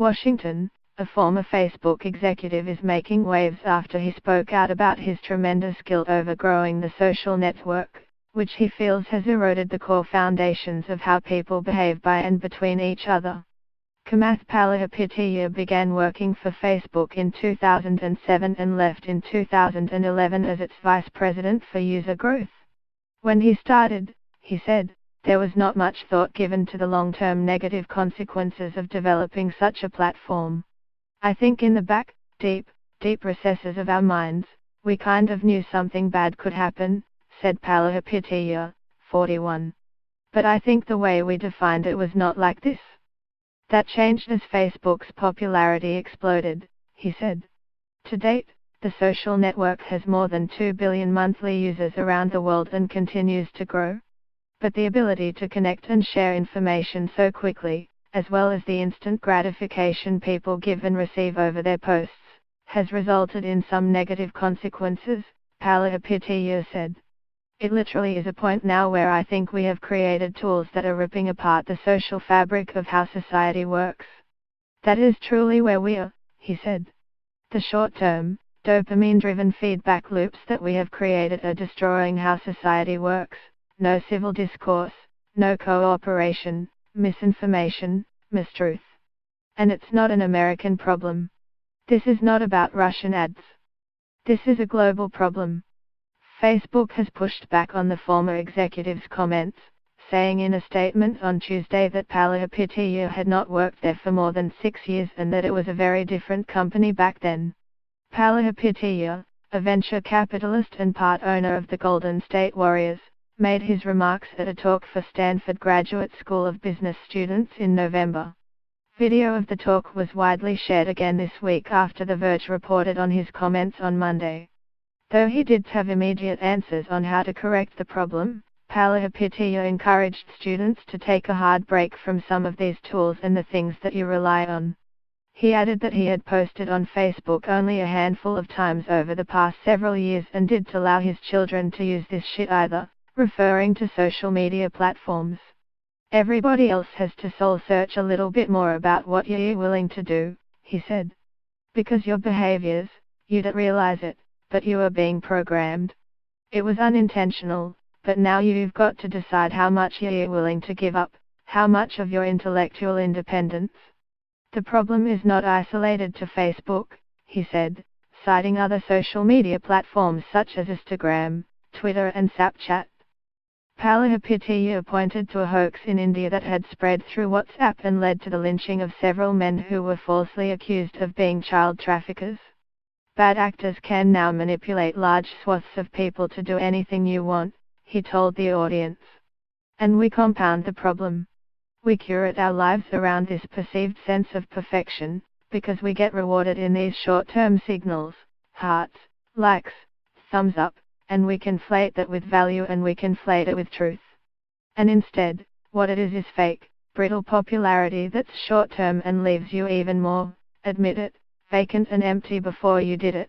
Washington, a former Facebook executive is making waves after he spoke out about his tremendous guilt over growing the social network, which he feels has eroded the core foundations of how people behave by and between each other. Kamath Palihapitiya began working for Facebook in 2007 and left in 2011 as its vice president for user growth. When he started, he said, there was not much thought given to the long-term negative consequences of developing such a platform. I think in the back, deep recesses of our minds, we kind of knew something bad could happen, said Palihapitiya, 41. But I think the way we defined it was not like this. That changed as Facebook's popularity exploded, he said. To date, the social network has more than 2 billion monthly users around the world and continues to grow. But the ability to connect and share information so quickly, as well as the instant gratification people give and receive over their posts, has resulted in some negative consequences, Palihapitiya said. It literally is a point now where I think we have created tools that are ripping apart the social fabric of how society works. That is truly where we are, he said. The short-term, dopamine-driven feedback loops that we have created are destroying how society works. No civil discourse, no cooperation, misinformation, mistruth. And it's not an American problem. This is not about Russian ads. This is a global problem. Facebook has pushed back on the former executive's comments, saying in a statement on Tuesday that Palihapitiya had not worked there for more than 6 years and that it was a very different company back then. Palihapitiya, a venture capitalist and part owner of the Golden State Warriors, made his remarks at a talk for Stanford Graduate School of Business students in November. Video of the talk was widely shared again this week after The Verge reported on his comments on Monday. Though he did have immediate answers on how to correct the problem, Palihapitiya encouraged students to take a hard break from some of these tools and the things that you rely on. He added that he had posted on Facebook only a handful of times over the past several years and didn't allow his children to use this shit either, referring to social media platforms. Everybody else has to soul search a little bit more about what you're willing to do, he said. Because your behaviors, you don't realize it, but you are being programmed. It was unintentional, but now you've got to decide how much you're willing to give up, how much of your intellectual independence. The problem is not isolated to Facebook, he said, citing other social media platforms such as Instagram, Twitter and Snapchat. Palihapitiya pointed to a hoax in India that had spread through WhatsApp and led to the lynching of several men who were falsely accused of being child traffickers. Bad actors can now manipulate large swaths of people to do anything you want, he told the audience. And we compound the problem. We curate our lives around this perceived sense of perfection, because we get rewarded in these short-term signals, hearts, likes, thumbs up, and we conflate that with value and we conflate it with truth. And instead, what it is fake, brittle popularity that's short-term and leaves you even more, admit it, vacant and empty before you did it.